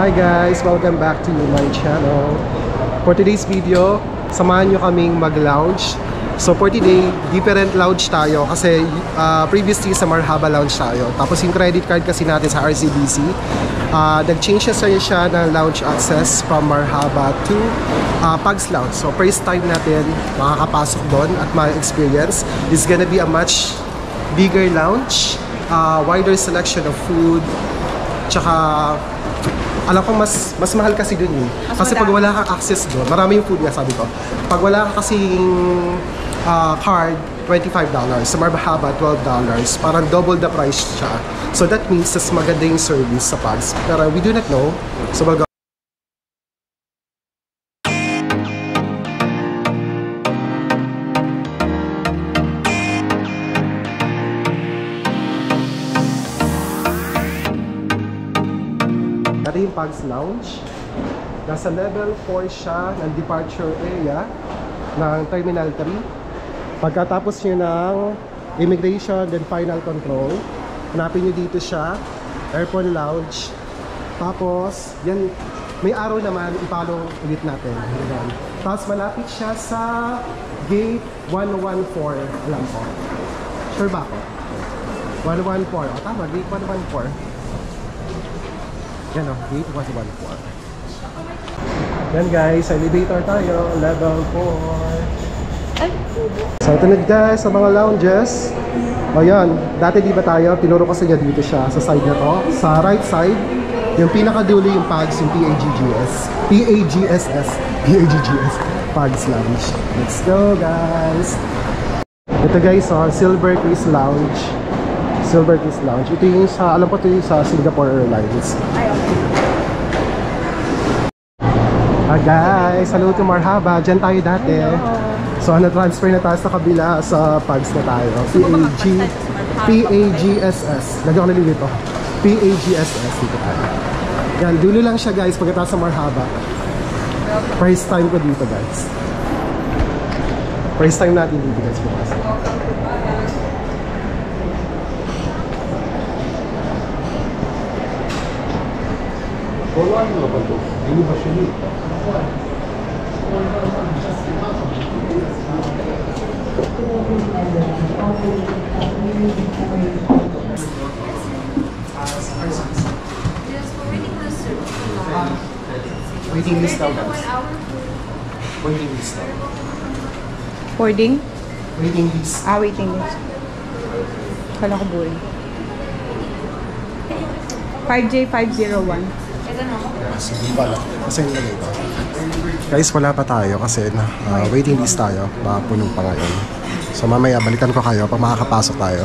Hi guys! Welcome back to my channel. For today's video, samahan nyo kaming mag-lounge. So for today, different lounge tayo kasi previously sa Marhaba lounge tayo. Tapos yung credit card kasi natin sa RCBC, nag-change siya ng lounge access from Marhaba to Pugs Lounge. So first time natin makakapasok doon at ma-experience. This is gonna be a much bigger lounge, wider selection of food, tsaka alam ko mas mahal kasi dun eh. Kasi pag wala kang access doon, marami yung food nga sabi ko. Pag wala ka kasing card, $25. Sa Marhaba, $12. Parang double the price siya. So that means mas maganda yung service sa Pugs. Pero we do not know. So we'll go. Ito yung Pugs Lounge. Nasa level 4 siya ng departure area ng Terminal 3. Pagkatapos nyo ng immigration, then final control, hanapin nyo dito siya, Aircon Lounge. Tapos, yan, may araw naman, ipalo ulit natin. Yan. Tapos malapit siya sa gate 114, alam ko. Sure ba ako? 114. O, tama, gate 114. Yan o, gate 114. Yan guys, elevator tayo, level 4. So ito na guys, sa mga lounges. O yan, dati di ba tayo, tinuro ko sa inyo dito siya, sa side na to. Sa right side, yung pinakadulo yung Pugs, yung PAGGS, Pugs Lounge. Let's go guys! Ito guys, Silver Chris Lounge. Silver Chris Lounge. Ito yung sa, alam ko ito yung sa Singapore Airlines. Guys, hello to Marhaba. Diyan tayo dati. So, na-transfer na tayo sa kabila sa Pugs na tayo. PAGSS. Lagyan ko na dito. PAGSS. Dito tayo. Yan, dulo lang siya guys pagkatapos sa Marhaba. First time ko dito guys. First time natin dito guys. Ano ba ito? Hindi ba siya dito? Waiting list daw guys. Waiting list daw. Boarding? Waiting list. Waiting list. Kala ko boarding. 5J501. Sige pala. Kasi yung lagay ko. Guys, wala pa tayo kasi waiting list tayo. Baka puno pa ngayon. So mamaya balikan ko kayo pag makakapasok tayo.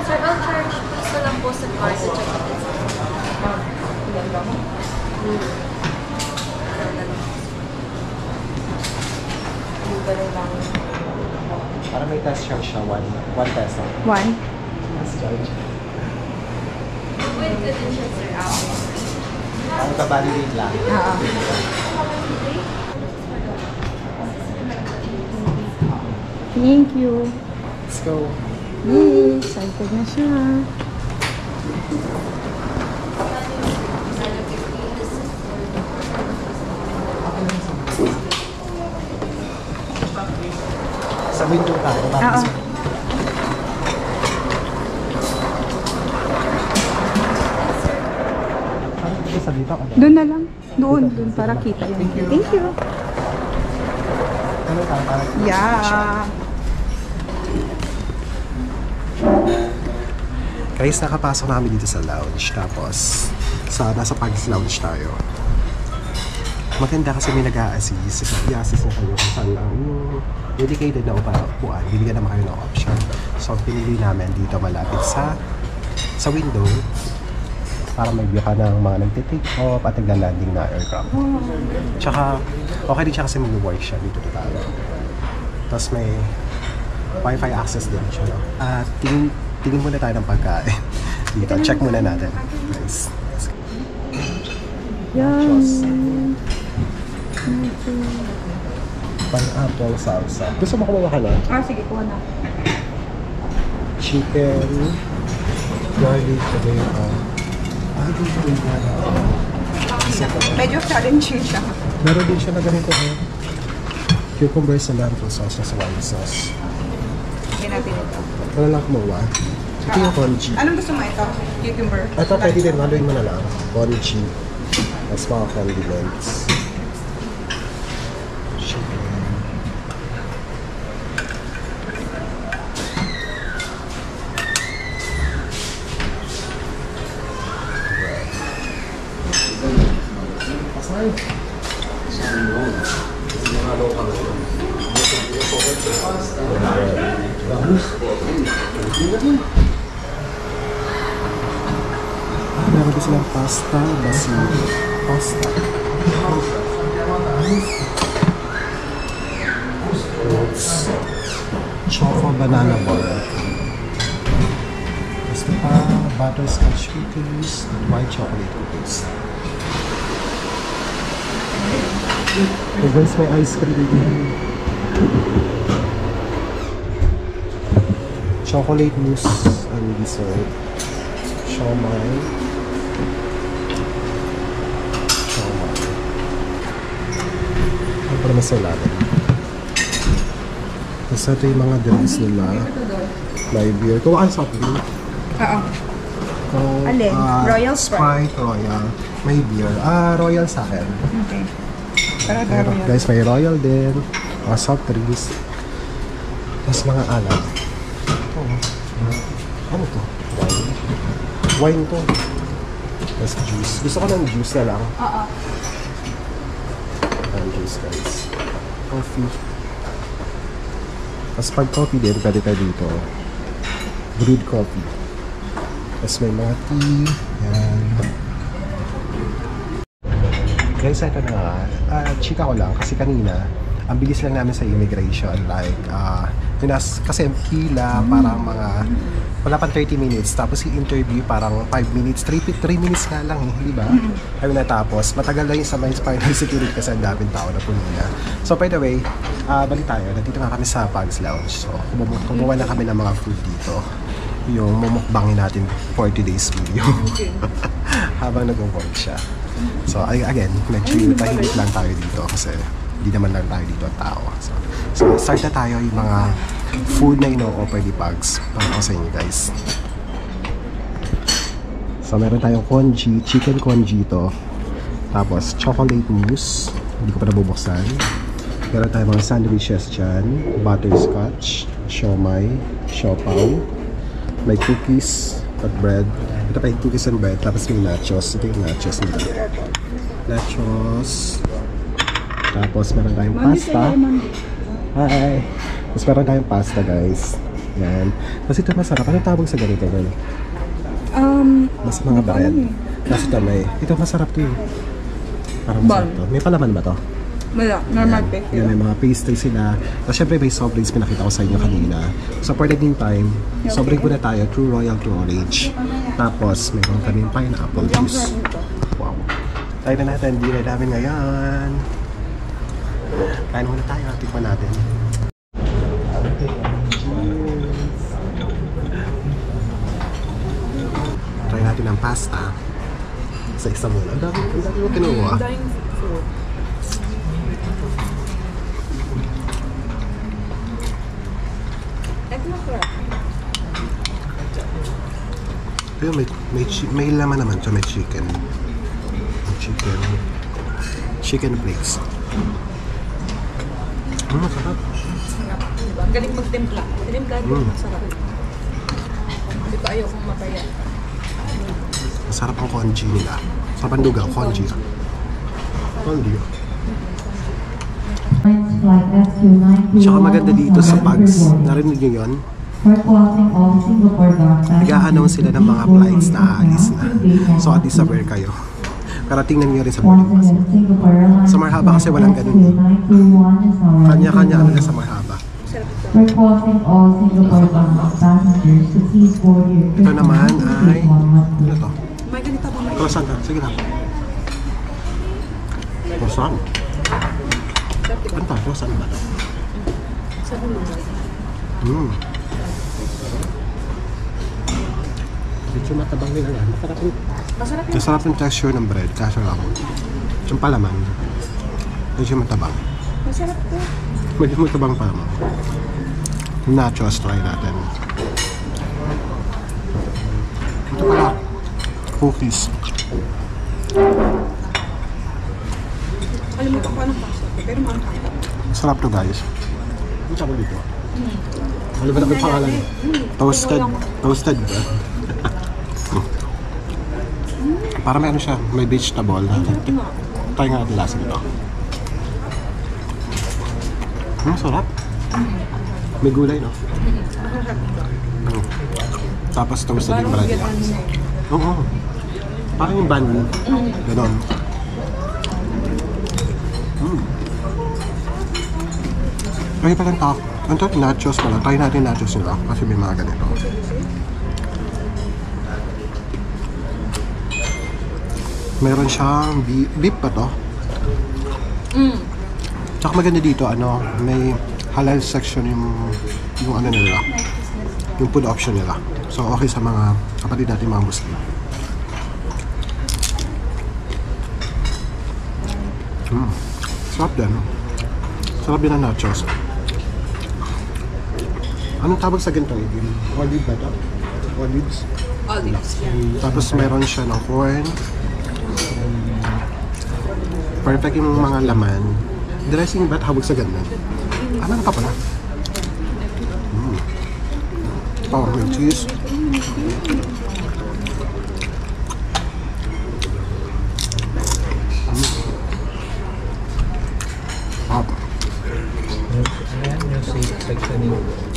Sir, I'll charge isa lang po sa card to check it. Para may test charge siya. 1 peso. 1? Test charge. With the dishes are out. Ang ka-validate lang. Thank you. Let's go. Yes, excited na siya. Sa window tayo. Doon na lang. Doon para kita yun. Thank you. Ano tayo para? Yeah. Guys, nakapasok na kami dito sa lounge. Tapos, nasa Pugs Lounge tayo. Maganda kasi may nag-a-assist. I-assist na kayo kung saan lang yung dedicated na upuan. Bibigyan naman kayo ng option. So, pinili namin dito malapit sa window para may view ka ng mga nagtitake off at nagla-landing na aircraft. Tsaka, okay din siya kasi mag-work siya dito na tayo. Tapos may Wi-Fi access din siya. At tingin muna tayo ng pagkain dito. Check muna natin. Guys. Yan. Pineapple salsa. Gusto mo kumuha ka na? Sige, kuha na. Chicken. garlic, tomato. Medyo challenging siya. Meron din siya na ganito cucumber cilantro sauce na sa white sauce. Hindi natin ito. Wala lang kumuha. Ito yung congee. Anong gusto mo ito? Cucumber? Ito pwede din, haluin mo na lang. Congee. Tapos mga condiments. Chicken. Meron din silang pasta, basil, pasta. Oats. Choco banana bar. Basta pa, butterscotch cookies, and white chocolate cookies. Hey guys, may ice cream din. Chocolate mousse and dessert. Siomai. Ano pa naman sa ilalim? Tapos ito yung mga drinks nila. May beer. Kuha ka soft drink. Oo. Alin? Royal Sprite? Sprite, Royal. May beer. Royal sa akin. Okay. Para Pero Royal. guys, may Royal din. Mga soft drinks. Tapos mga alak. Ano to? Wine. Wine to. Tapos juice. Gusto ko ng juice na lang. Oo. Ang juice guys. Coffee. Tapos pag coffee din, pwede tayo dito. Brewed coffee. Tapos may mga tea. Yan. Guys, ito na nga. Chika ko lang kasi kanina, ang bilis lang namin sa immigration. Like, kasi pila, parang mga, wala pang 30 minutes. Tapos yung interview, parang 5 minutes, 3 minutes nga lang, di ba? Ayun natapos. Matagal lang yung sa my final security kasi ang daming tao na puno na. So, by the way, balik tayo. Nandito nga kami sa Pugs Lounge. So, kumuha na kami ng mga food dito. Yung mumukbangin natin for today's video. Habang nag-work siya. So, again, medyo tahimik lang tayo dito kasi hindi naman lang tayo dito ang tao. So start na tayo yung mga food na ino-offer ni Pugs para ko sa inyo guys. So, meron tayong congee, chicken congee to. Tapos, chocolate mousse. Hindi ko pa nabubuksan. Meron tayong mga sandwiches dyan. Butterscotch, siomai, siopaw. May cookies at bread. Ito pa yung cookies and bread. Tapos may nachos. Ito yung nachos nila. Nachos. Tapos meron tayong pasta. Hi! Tapos meron tayong pasta guys. Yan. Tapos ito masarap. Anong tawag sa ganito girl? Mas mga bread. Tapos ito may. Ito masarap to eh. Parang masarap to. May palaman ba to? Wala. Normal pay. Yan, may mga pastry sila. Tapos syempre may soft drinks pinakita ko sa inyo kanina. So for the meantime, soft drink muna tayo. True Royal, True Orange. Tapos mayroon kami pineapple juice. Wow. Tayo na natin. Dinner namin ngayon. Kain muna tayo. Tikman natin. Try natin ang pasta. Sa isa muna. Ang dami mo kinuha. Pero may laman naman ito, may chicken. Chicken flakes. Masarap. Galing magtimpla. Timpla din, masarap. Hindi pa ayaw kong mapaya. Masarap ang congee nila. Sa pandugaw, congee. Congee. Tsaka maganda dito sa Pugs. Narinig nyo yun? Nag-a-announce sila ng mga flights na aalis na. So at least aware kayo. Pero tingnan nyo rin sa boarding pass. Sa Marhaba kasi walang ganun eh. Kanya-kanya ano na sa Marhaba. Ito naman ay ano to? Croissant ka. Sige lang. Croissant. Ano to? Croissant ba to? Medyo matabang nila yan. Masarap yun. Masarap yung texture ng bread. Kaso lang, yung palaman, medyo matabang. Masarap to. Medyo matabang palaman. Nachos, try natin. Ito pala, cookies. Kalimutan ko anong pasta. Pero maangkang. Masarap to guys. Ang tawag dito. Ano ba na yung pangalan? Toasted bread. Para may ano siya, may vegetable. Try nga natin lasa nito. Sarap. May gulay, no? Tapos toasted yung bread niya. Oo. Parang yung banh mi. Ganon. Ay, parang ito, nachos pala. Try natin nachos nila kasi may mga ganito. Meron siyang beef pa to. Tsaka maganda dito, may halal section yung ano nila. Yung food option nila. So, okay sa mga kapatid natin mga Muslim. Sarap din. Sarap din ang nachos. Anong tawag sa ganito? Olive ba ito? Olives? Olives, yeah. Tapos meron siya ng corn. Perfect yung mga laman. Dressing ba tawag sa ganun? Ano pa pala? Power with cheese.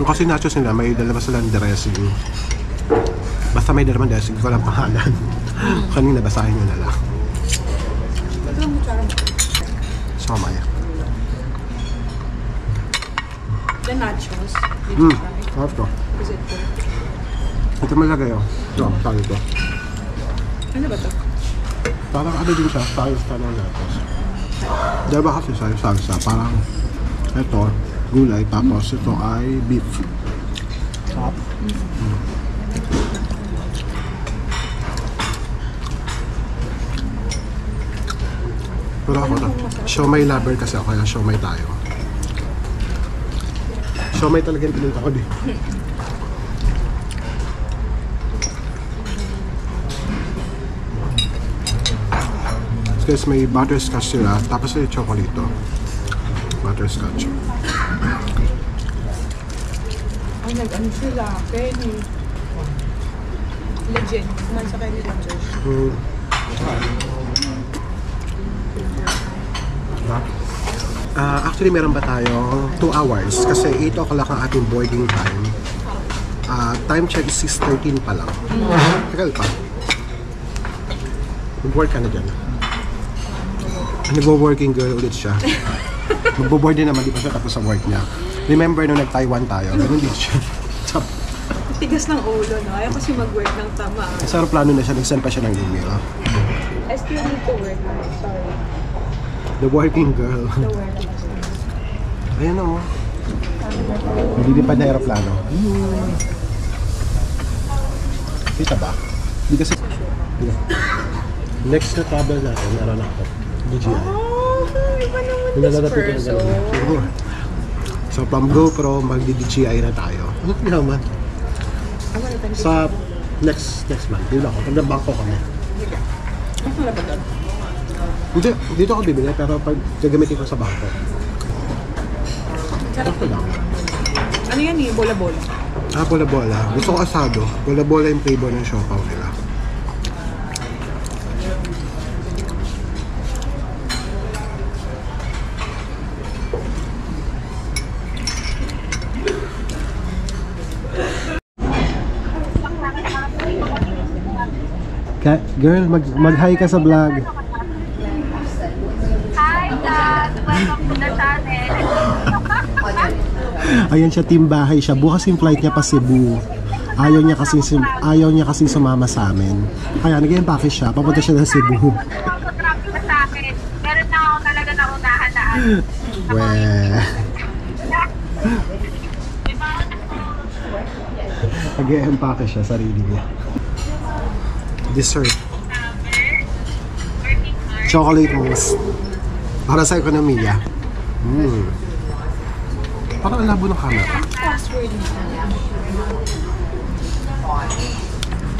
Yung kasi nachos nila, may dalawa silang dressing. Basta may dalawang dressing, ko lang pangalan. Kanina, basahin nyo na lang. Ito ang kutsara mo. So, maya. The nachos. Did you try? Sarap to. Is it good? Ito malagay, oh. Ito, tawag ito. Ano ba to? Parang ano din siya, salsa ng nachos. Diba kasi salsa, parang ito, gulay, tapos ito ay beef. Sarap. Pero ako to, siomay lover kasi ako, kaya siomay tayo. Siomay talaga yung pinunta ko din. Guys, may butterscotch sila, tapos may chocolate to. Butterscotch. Ay, nag-ano sila. Kenny. Legend. Kumain sa Kenny Rogers. Actually, meron ba tayong 2 hours? Kasi 8 o'clock ang ating boarding time. Time check is 6:13 pa lang. Tagal pa. Mag-work ka na dyan. Nag-working girl ulit siya. Magbo-board din naman, di pa siya tapos sa work niya. Remember nung nag-Taiwan tayo, ganun din siya. Tigas ng ulo, no? Ayaw kasi mag-work ng tama. Sa aeroplano na siya, nag-send pa siya ng email. I still need to work. Sorry. The working girl. The work. Ayan o. Hindi din pa na aeroplano. Kita ba? Hindi kasi... Next na travel natin, meron ako. DJI. Oh, iba naman this person. So from GoPro, mag-DJI na tayo. Ano naman? Sa next month, yun ako. Pag nabangko kami. Ano na ba doon? Hindi, dito ako bibili, pero pag gagamitin ko sa bangko. Sarap lang. Ano yan eh? Bola-bola. Bola-bola. Gusto ko asado. Bola-bola yung flavor ng siopaw nila. Girl, mag-hi ka sa vlog. Hi guys! Welcome to the channel. Ayan siya, team bahay siya. Bukas yung flight niya pa Cebu. Ayaw niya kasi sumama sa amin. Kaya nag-empake siya. Papunta siya ng Cebu. Traffic sa akin. Meron na ako talaga naunahan na Weh. Nag-empake siya, sarili niya. Dessert. Chocolate mousse. Para sa ekonomiya. Parang ang labo ng camera.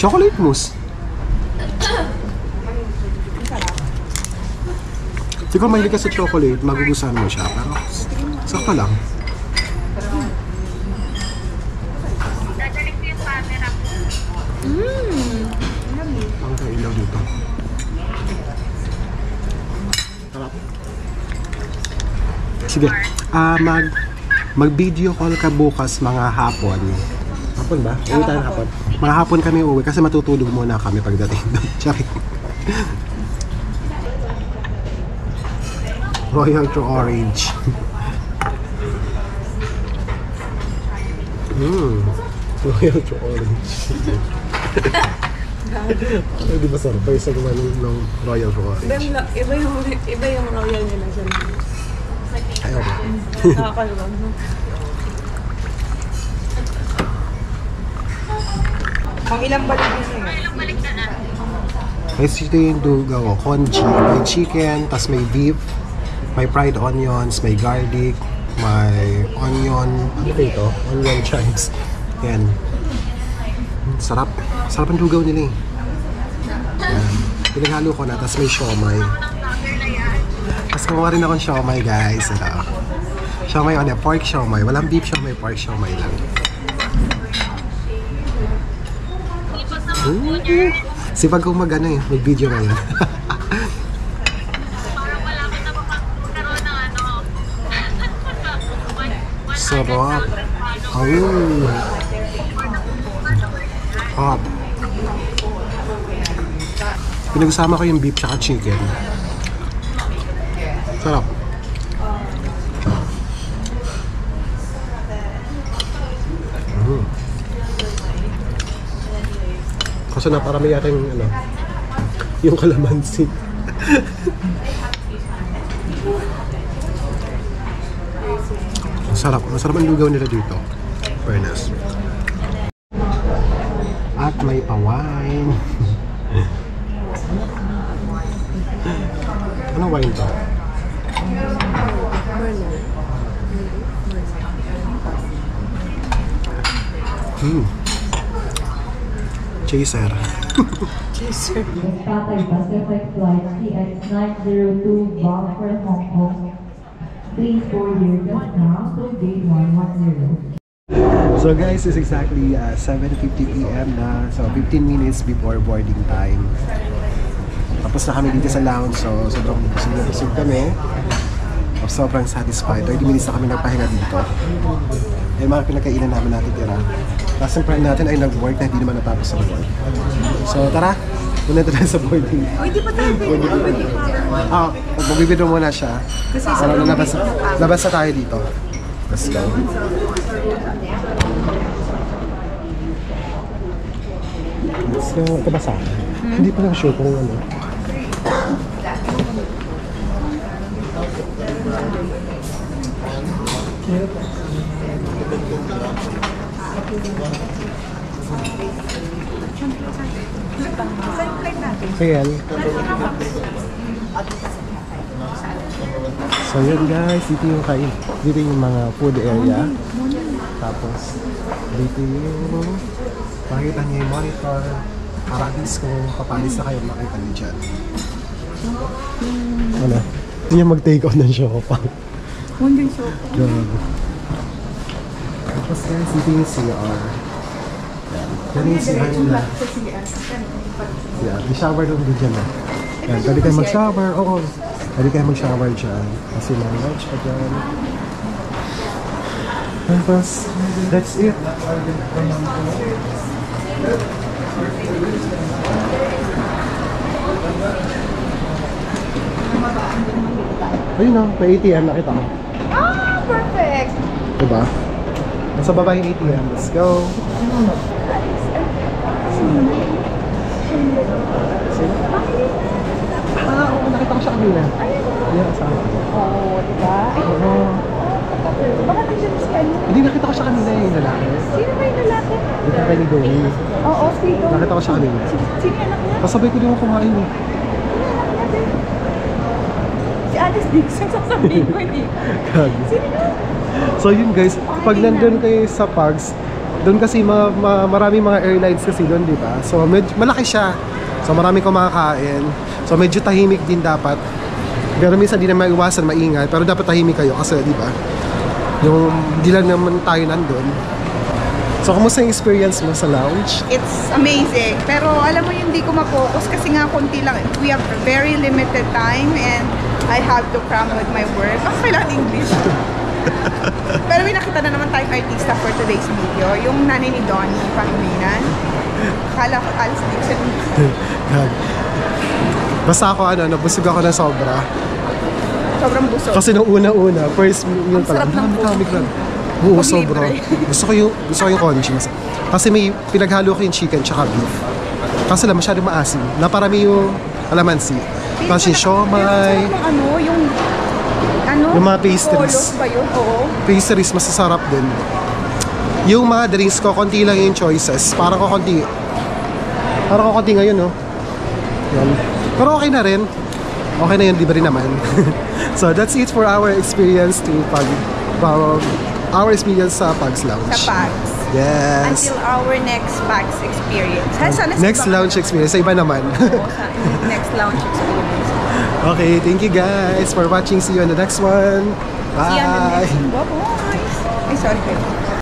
Chocolate mousse. Siguro mahilig ka sa chocolate, magugustuhan mo siya. Pero sakto lang. Dadalik ko yung camera ko. Ang kailaw dito. Sarap. Sige. Mag-video call ka bukas mga hapon. Hapon ba? Uwi tayo hapon. Mga hapon kami uwi kasi matutulog muna kami pagdating doon. Sorry. Royal to orange. Royal to orange. Ay, di ba surprise ang naman ng Royal to orange? Iba yung royal nila dyan. Ayaw ba? Nakakalawag, no? Pang ilang balik din sa'yo? May sito yung dugaw, congee, may chicken, tas may beef, may fried onions, may garlic, may onion, ano ba ito? Onion chives. Yan. Sarap. Sarap ang dugaw nila eh. Yan. Pinaghalo ko na, tas may siomay. Tas kumuha rin akong siomay guys. Siomay, ano, pork siomay. Walang beef siomay, pork siomay lang. Sipag kong mag-video ngayon. Sarap. Hot. Pinagsama ko yung beef tsaka chicken. Sarap. Kasi naparami yata yung kalamansi. Sarap. Masarap ang lugaw nila dito. Fairness. At may pa-wine. Anong wine to? Chaser. Chaser. Cathay Pacific Flight CX902 bound for Hong Kong. Please board your guest now to gate 110. So guys, it's exactly 7:50 p.m. na. So 15 minutes before boarding time. Tapos na kami dito sa lounge. So sobrang busog kami. Sobrang satisfied. 30 minutes na kami nagpahinga dito. Yung mga pinagkainan namin natin tira. Tapos yung friend natin ay nag-work na hindi naman natapos sa work. So tara, muna tayo sa boarding. Hindi pa tayo pwede. Magbibidyo muna siya. Kasi para labas na tayo dito. Let's go. Let's go. Ito ba sa akin? Hindi pa lang sure kung ano. Ayan. So yun guys, dito yung dito yung mga food area. Tapos dito yung makikita niyo yung monitor. Para at least kung papalis na kayo makita niyo dyan. Ano? Hindi niya mag-take out ng Shoppa. Hindi Shoppa. Tapos guys, dito yung CR. Yan yung CR nila. Yeah, may shower doon din dyan. Yan, pwede kayo mag-shower. Oo. Pwede kayo mag-shower dyan. Kasi may lunch pa dyan. Tapos, that's it. Ayun na, may ATM nakita ko. Ah, perfect! Diba? Nasa baba yung ATM. Let's go! Oo, nakita ko siya kanina. Ayun, saan? Oo, diba? Oo. Baka nandiyan si Hindi, nakita ko siya kanina yung lalaki. Sino ba yung lalaki? Yung kakay ni Dory. Oo, si Dory. Nakita ko siya siya kanina. Sino yung anak niya? Kasabay ko din ako kumain eh. Si Alice Dixon, sasabihin ko hindi. Gagi. Sino yun? So yun guys, pag nandun kayo sa Pugs, doon kasi maraming mga airlines kasi doon, di ba? So malaki siya. So marami kumakain. So medyo tahimik din dapat. Pero minsan di na maiwasan maingay, pero dapat tahimik kayo kasi, di ba? Yung di lang naman tayo nandun. So kumusta yung experience mo sa lounge? It's amazing. Pero alam mo, hindi ko ma-focus kasi nga konti lang. We have very limited time and I have to cram with my work. Ang kailangan English. Pero may nakita na naman tayong artista for today's video. Yung nanay ni Donnie Pangilinan. Akala ko Alice Dixon. Gag. Basta ako nabusog ako ng sobra. Sobrang busog. Kasi nung una-una, first meal Ang pa lang. sarap ng Dami coffee. Oo, Pag sobra. libre. Gusto ko yung conchi. Kasi may pinaghalo ko yung chicken tsaka beef. Kasi lang masyado maasim. Naparami yung alamansi. Tapos yung siomay, Yung yung mga pastries. Polos ba yun? Oo. Pastries, masasarap din. Yung mga drinks ko, konti lang yung choices. Parang ko konti ngayon, no? Yan. Pero okay na rin. Okay na yun, libre naman. So, that's it for our experience our experience sa Pugs Lounge. Sa Pugs. Yes. Until our next Pugs experience. Sana sa Next ibang- lounge experience, sa iba naman. Oo, sa next lounge experience. Okay, thank you guys for watching. See you on the next one. See you on the Bye. next. Bye-bye. Ay, sorry.